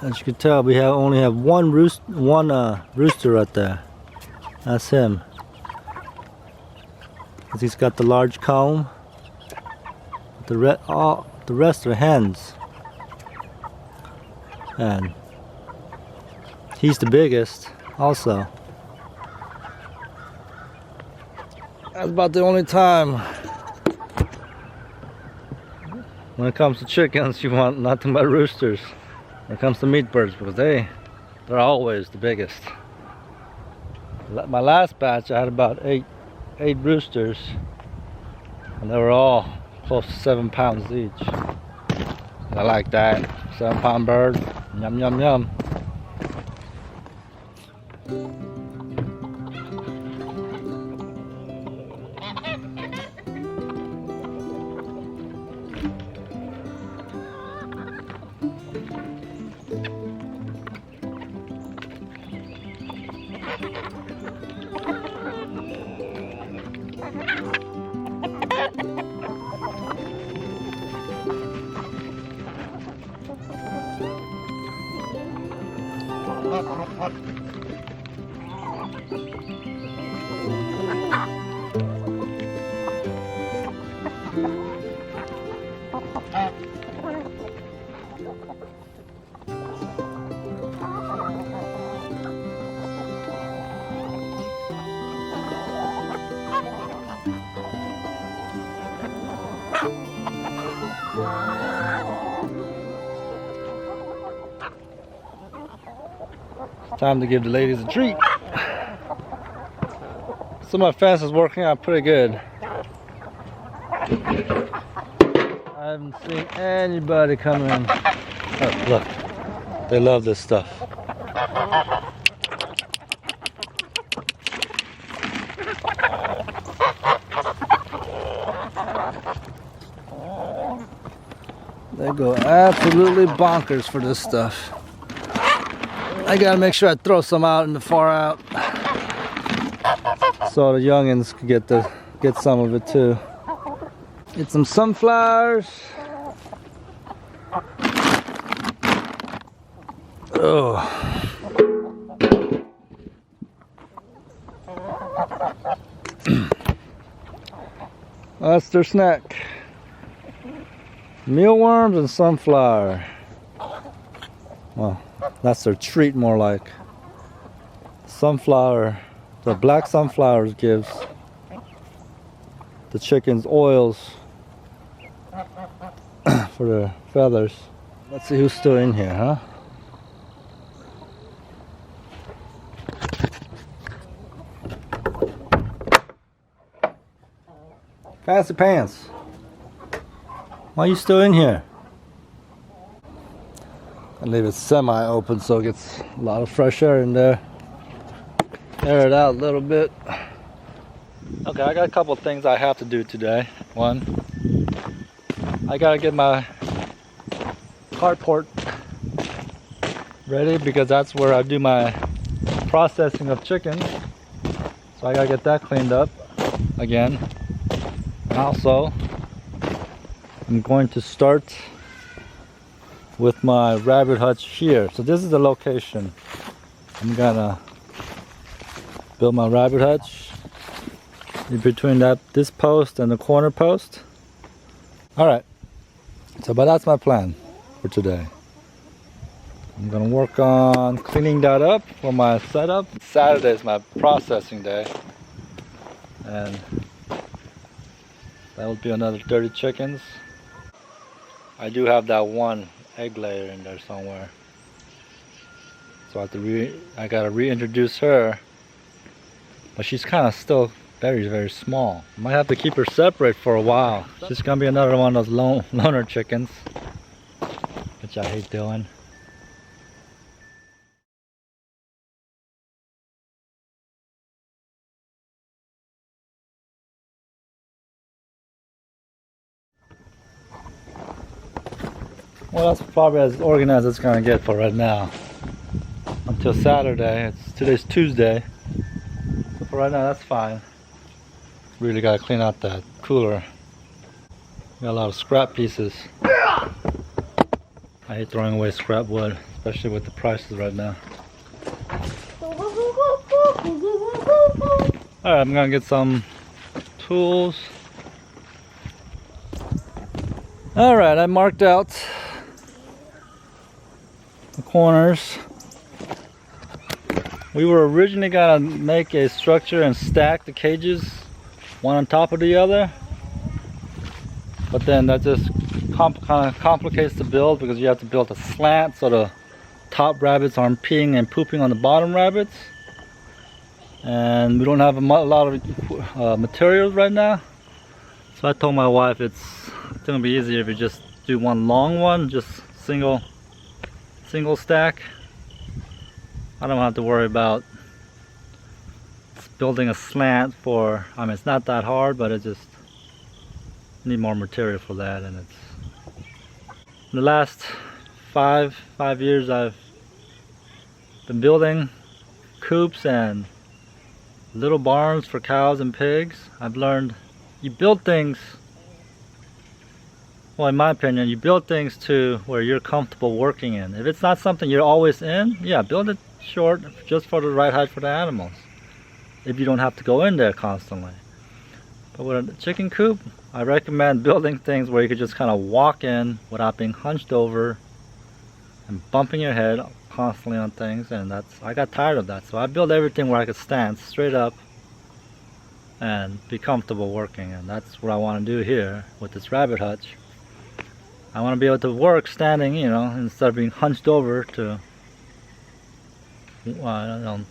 As you can tell, we only have one rooster right there. That's him. 'Cause he's got the large comb. The rest are hens. And he's the biggest also. That's about the only time when it comes to chickens you want nothing but roosters. When it comes to meat birds, because they're always the biggest. My last batch I had about eight roosters, and they were all close to 7 pounds each. And I like that. 7-pound bird. Yum yum yum. Time to give the ladies a treat. So my fence is working out pretty good. I haven't seen anybody come in. Oh, look, they love this stuff. They go absolutely bonkers for this stuff. I gotta make sure I throw some out in the far out, so the youngins can get some of it too. Get some sunflowers. Oh. That's their snack. Mealworms and sunflower. Well, that's their treat, more like. Sunflower, the black sunflowers gives the chickens oils for their feathers. Let's see who's still in here, huh? Fancy Pants, why are you still in here? I leave it semi-open so it gets a lot of fresh air in there. Air it out a little bit. Okay, I got a couple of things I have to do today. One, I gotta get my carport ready because that's where I do my processing of chickens. So I gotta get that cleaned up again. And also, I'm going to start with my rabbit hutch here. So this is the location. I'm gonna build my rabbit hutch in between this post and the corner post. Alright, but that's my plan for today. I'm gonna work on cleaning that up for my setup. Saturday is my processing day, and that will be another 30 chickens. I do have that one egg layer in there somewhere, so I gotta reintroduce her, but she's kind of still very small. Might have to keep her separate for a while. She's gonna be another one of those loner chickens, which I hate doing. Well, that's probably as organized as it's gonna get for right now. Until Saturday. Today's Tuesday. So for right now, that's fine. Really gotta clean out that cooler. Got a lot of scrap pieces. I I hate throwing away scrap wood, especially with the prices right now. Alright, I'm gonna get some tools. Alright, I marked out the corners. We were originally gonna make a structure and stack the cages one on top of the other, but then that just kind of complicates the build because you have to build a slant so the top rabbits aren't peeing and pooping on the bottom rabbits, and we don't have a lot of materials right now. So I told my wife it's gonna be easier if you just do one long one, just single stack. I don't have to worry about building a slant for, I mean, it's not that hard, but it just need more material for that. And it's in the last five years I've been building coops and little barns for cows and pigs. I've learned you build things, well, in my opinion, you build things to where you're comfortable working in. If it's not something you're always in, yeah, build it short just for the right height for the animals, if you don't have to go in there constantly. But with a chicken coop, I recommend building things where you could just kind of walk in without being hunched over and bumping your head constantly on things, and I got tired of that. So I built everything where I could stand straight up and be comfortable working, and that's what I want to do here with this rabbit hutch. I want to be able to work standing, you know, instead of being hunched over to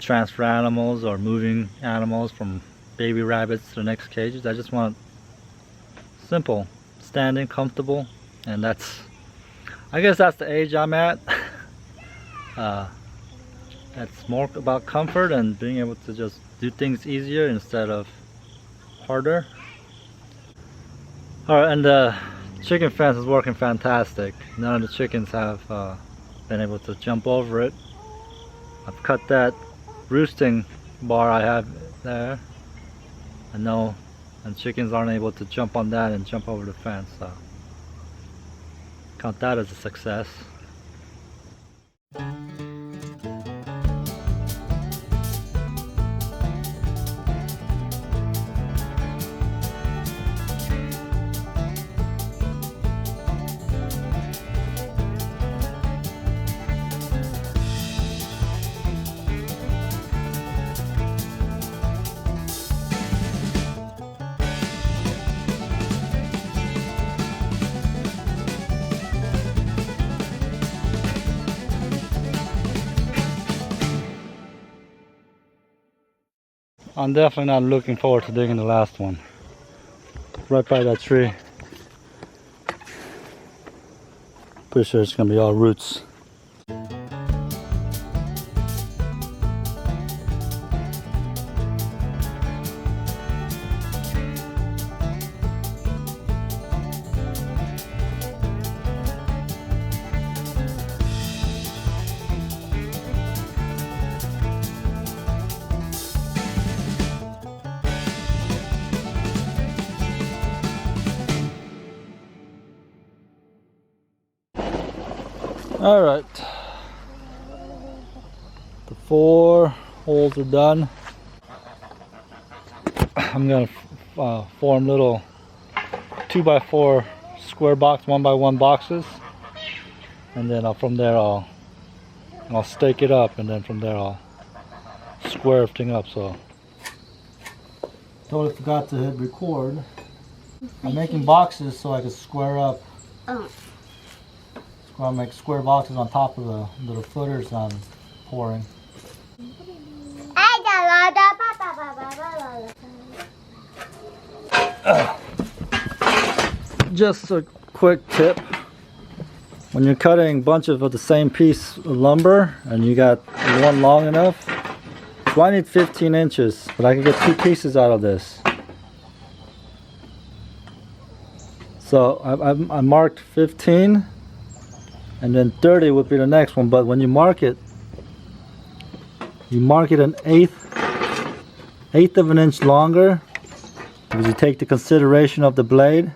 transfer animals or moving animals from baby rabbits to the next cages. I just want simple, standing, comfortable, and I guess that's the age I'm at. That's more about comfort and being able to just do things easier instead of harder. Alright, and the chicken fence is working fantastic. None of the chickens have been able to jump over it. I've cut that roosting bar I have there, and chickens aren't able to jump on that and jump over the fence, so count that as a success. I'm definitely not looking forward to digging the last one. Right by that tree. Pretty sure it's gonna be all roots. Alright, the 4 holes are done. I'm going to form little 2x4 square box, 1x1 boxes, and then from there I'll stake it up, and then from there I'll square everything up. So totally forgot to hit record. I'm making boxes so I can square up. I'll make square boxes on top of the little footers I'm pouring. Just a quick tip. When you're cutting bunches of the same piece of lumber and you got one long enough, so I need 15 inches, but I can get 2 pieces out of this. So I marked 15. And then 30 would be the next one, but when you mark it an eighth of an inch longer, because you take the consideration of the blade.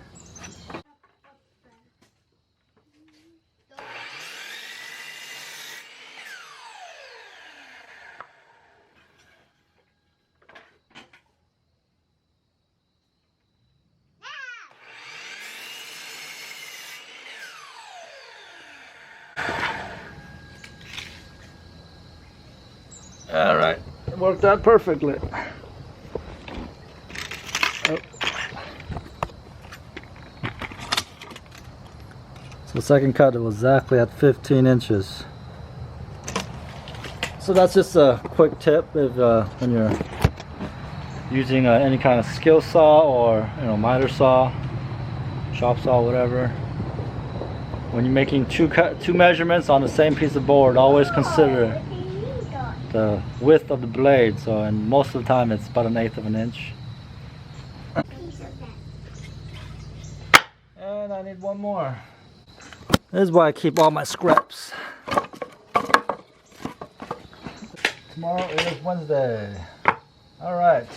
It worked out perfectly. Oh. So the second cut, it was exactly at 15 inches. So that's just a quick tip if when you're using any kind of skill saw or miter saw, chop saw, whatever. When you're making two measurements on the same piece of board, always consider the width of the blade. So, and most of the time, it's about 1/8 of an inch. And I need one more. This is why I keep all my scraps. Tomorrow is Wednesday. All right.